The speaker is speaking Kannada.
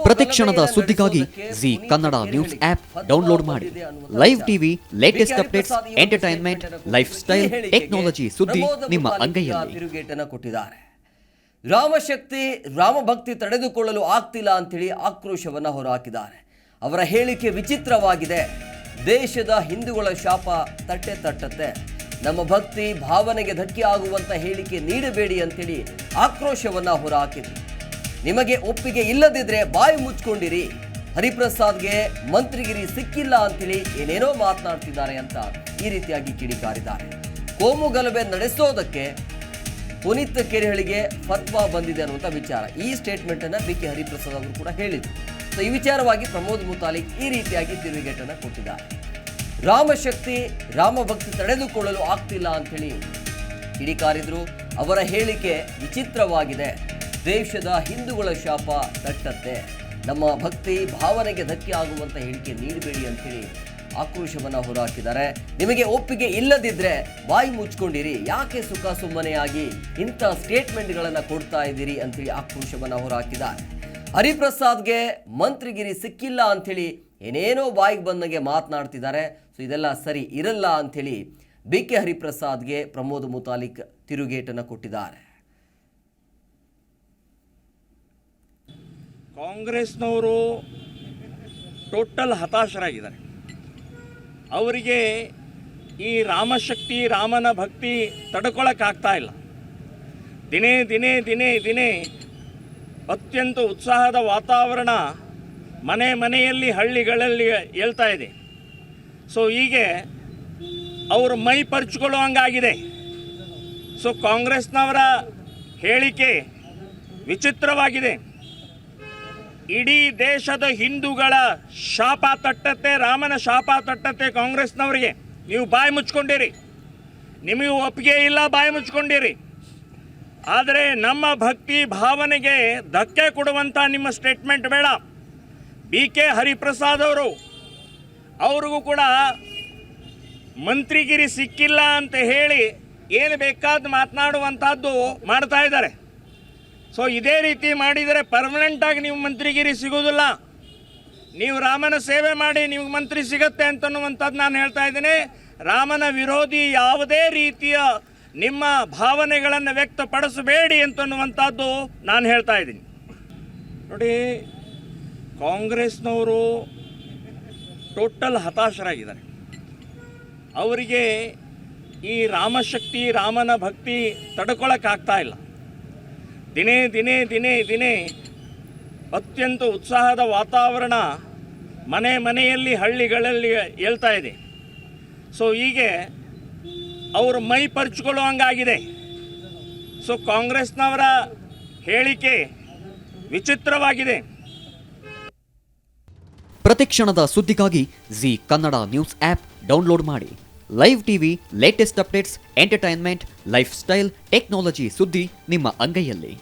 ಪ್ರತಿಕ್ಷಣದ ಸುದ್ದಿಗಾಗಿ Zee Kannada news app download ಮಾಡಿ. Live TV, latest updates, entertainment, lifestyle, technology ಸುದ್ದಿ ನಿಮ್ಮ ಅಂಗೈಯಲ್ಲಿ. ತಿರುಗೇಟನ್ನು ಕೊಟ್ಟಿದ್ದಾರೆ. ರಾಮಶಕ್ತಿ, ರಾಮಭಕ್ತಿ ತಡೆದುಕೊಳ್ಳಲು ಆಗ್ತಿಲ್ಲ ಅಂತೇಳಿ ಆಕ್ರೋಶವನ್ನು ಹೊರಹಾಕಿದ್ದಾರೆ. ಅವರ ಹೇಳಿಕೆ ವಿಚಿತ್ರವಾಗಿದೆ. ದೇಶದ ಹಿಂದೂಗಳ ಶಾಪ ತಟ್ಟತ್ತೆ. ನಮ್ಮ ಭಕ್ತಿ ಭಾವನೆಗೆ ಧಕ್ಕೆ ಆಗುವಂತ ಹೇಳಿಕೆ ನೀಡಬೇಡಿ ಅಂತೇಳಿ ಆಕ್ರೋಶವನ್ನ ಹೊರಹಾಕಿದ್ರು. ನಿಮಗೆ ಒಪ್ಪಿಗೆ ಇಲ್ಲದಿದ್ರೆ ಬಾಯಿ ಮುಚ್ಕೊಂಡಿರಿ, ಹರಿಪ್ರಸಾದ್ಗೆ ಮಂತ್ರಿಗಿರಿ ಸಿಕ್ಕಿಲ್ಲ ಅಂತೇಳಿ ಏನೇನೋ ಮಾತನಾಡ್ತಿದ್ದಾರೆ ಅಂತ ಈ ರೀತಿಯಾಗಿ ಕಿಡಿಕಾರಿದ್ದಾರೆ. ಕೋಮು ಗಲಭೆ ನಡೆಸೋದಕ್ಕೆ ಪುನೀತ್ ಕೆರೆಹಳ್ಳಿಗೆ ಫತ್ವಾ ಬಂದಿದೆ ಅನ್ನುವಂಥ ವಿಚಾರ. ಈ ಸ್ಟೇಟ್ಮೆಂಟ್ ಅನ್ನ ಬಿ ಕೆ ಹರಿಪ್ರಸಾದ್ ಅವರು ಕೂಡ ಹೇಳಿದರು. ಸೊ ಈ ವಿಚಾರವಾಗಿ ಪ್ರಮೋದ್ ಮುತಾಲಿಕ್ ಈ ರೀತಿಯಾಗಿ ತಿರುಗೇಟನ್ನು ಕೊಟ್ಟಿದ್ದಾರೆ. ರಾಮಶಕ್ತಿ, ರಾಮಭಕ್ತಿ ತಡೆದುಕೊಳ್ಳಲು ಆಗ್ತಿಲ್ಲ ಅಂತೇಳಿ ಕಿಡಿಕಾರಿದ್ರು. ಅವರ ಹೇಳಿಕೆ ವಿಚಿತ್ರವಾಗಿದೆ. ದೇಶದ ಹಿಂದೂಗಳ ಶಾಪ ತಟ್ಟತ್ತೆ. ನಮ್ಮ ಭಕ್ತಿ ಭಾವನೆಗೆ ಧಕ್ಕೆ ಆಗುವಂತ ಹೇಳಿಕೆ ನೀಡಬೇಡಿ ಅಂತೇಳಿ ಆಕ್ರೋಶವನ್ನ ಹೊರಹಾಕಿದ್ದಾರೆ. ನಿಮಗೆ ಒಪ್ಪಿಗೆ ಇಲ್ಲದಿದ್ರೆ ಬಾಯಿ ಮುಚ್ಕೊಂಡಿರಿ, ಯಾಕೆ ಸುಖ ಸುಮ್ಮನೆಯಾಗಿ ಇಂಥ ಸ್ಟೇಟ್ಮೆಂಟ್ಗಳನ್ನು ಕೊಡ್ತಾ ಇದ್ದೀರಿ ಅಂತೇಳಿ ಆಕ್ರೋಶವನ್ನ ಹೊರಹಾಕಿದ್ದಾರೆ. ಹರಿಪ್ರಸಾದ್ಗೆ ಮಂತ್ರಿಗಿರಿ ಸಿಕ್ಕಿಲ್ಲ ಅಂಥೇಳಿ ಏನೇನೋ ಬಾಯಿಗೆ ಬಂದಂಗೆ ಮಾತನಾಡ್ತಿದ್ದಾರೆ. ಸೊ ಇದೆಲ್ಲ ಸರಿ ಇರಲ್ಲ ಅಂಥೇಳಿ ಬಿ ಕೆ ಹರಿಪ್ರಸಾದ್ಗೆ ಪ್ರಮೋದ್ ಮುತಾಲಿಕ್ ತಿರುಗೇಟನ್ನು ಕೊಟ್ಟಿದ್ದಾರೆ. ಕಾಂಗ್ರೆಸ್ನವರು ಟೋಟಲ್ ಹತಾಶರಾಗಿದ್ದಾರೆ. ಅವರಿಗೆ ಈ ರಾಮಶಕ್ತಿ, ರಾಮನ ಭಕ್ತಿ ತಡ್ಕೊಳ್ಳೋಕ್ಕಾಗ್ತಾ ಇಲ್ಲ. ದಿನೇ ದಿನೇ ದಿನೇ ದಿನೇ ಅತ್ಯಂತ ಉತ್ಸಾಹದ ವಾತಾವರಣ ಮನೆಯಲ್ಲಿ ಹಳ್ಳಿಗಳಲ್ಲಿ ಹೇಳ್ತಾ ಇದೆ. ಸೊ ಹೀಗೆ ಅವರು ಮೈ ಪರ್ಚಿಕೊಳ್ಳೋ ಹಂಗಾಗಿದೆ. ಸೊ ಕಾಂಗ್ರೆಸ್ನವರ ಹೇಳಿಕೆ ವಿಚಿತ್ರವಾಗಿದೆ. ಇಡೀ ದೇಶದ ಹಿಂದೂಗಳ ಶಾಪ ತಟ್ಟತ್ತೆ, ರಾಮನ ಶಾಪ ತಟ್ಟತ್ತೆ ಕಾಂಗ್ರೆಸ್ನವರಿಗೆ. ನೀವು ಬಾಯಿ ಮುಚ್ಕೊಂಡಿರಿ, ನಿಮಗೆ ಒಪ್ಪಿಗೆ ಇಲ್ಲ, ಬಾಯಿ ಮುಚ್ಕೊಂಡಿರಿ. ಆದರೆ ನಮ್ಮ ಭಕ್ತಿ ಭಾವನೆಗೆ ಧಕ್ಕೆ ಕೊಡುವಂಥ ನಿಮ್ಮ ಸ್ಟೇಟ್ಮೆಂಟ್ ಬೇಡ. ಬಿ ಕೆ ಹರಿಪ್ರಸಾದ್ ಅವ್ರಿಗೂ ಕೂಡ ಮಂತ್ರಿಗಿರಿ ಸಿಕ್ಕಿಲ್ಲ ಅಂತ ಹೇಳಿ ಏನು ಬೇಕಾದ ಮಾತನಾಡುವಂಥದ್ದು ಮಾಡ್ತಾ ಇದ್ದಾರೆ. ಸೊ ಇದೇ ರೀತಿ ಮಾಡಿದರೆ ಪರ್ಮನೆಂಟಾಗಿ ನೀವು ಮಂತ್ರಿಗಿರಿ ಸಿಗೋದಿಲ್ಲ. ನೀವು ರಾಮನ ಸೇವೆ ಮಾಡಿ ನಿಮಗೆ ಮಂತ್ರಿ ಸಿಗತ್ತೆ ಅಂತನ್ನುವಂಥದ್ದು ನಾನು ಹೇಳ್ತಾ ಇದ್ದೀನಿ. ರಾಮನ ವಿರೋಧಿ ಯಾವುದೇ ರೀತಿಯ ನಿಮ್ಮ ಭಾವನೆಗಳನ್ನು ವ್ಯಕ್ತಪಡಿಸಬೇಡಿ ಅಂತನ್ನುವಂಥದ್ದು ನಾನು ಹೇಳ್ತಾ ಇದ್ದೀನಿ. ನೋಡಿ, ಕಾಂಗ್ರೆಸ್ನವರು ಟೋಟಲ್ ಹತಾಶರಾಗಿದ್ದಾರೆ. ಅವರಿಗೆ ಈ ರಾಮಶಕ್ತಿ, ರಾಮನ ಭಕ್ತಿ ತಡ್ಕೊಳ್ಳೋಕ್ಕಾಗ್ತಾ ಇಲ್ಲ. ದಿನೇ ದಿನೇ ದಿನೇ ದಿನೇ ಅತ್ಯಂತ ಉತ್ಸಾಹದ ವಾತಾವರಣ ಮನೆಯಲ್ಲಿ ಹಳ್ಳಿಗಳಲ್ಲಿ ಹೇಳ್ತಾ ಇದೆ. ಸೊ ಹೀಗೆ ಅವರು ಮೈ ಪರ್ಚಿಕೊಳ್ಳೋ ಹಂಗಾಗಿದೆ. ಸೊ ಕಾಂಗ್ರೆಸ್ನವರ ಹೇಳಿಕೆ ವಿಚಿತ್ರವಾಗಿದೆ. ಪ್ರತಿಕ್ಷಣದ ಸುದ್ದಿಗಾಗಿ Zee Kannada news app download ಮಾಡಿ. Live TV, latest updates, entertainment, lifestyle, technology ಸುದ್ದಿ ನಿಮ್ಮ ಅಂಗೈಯಲ್ಲಿ.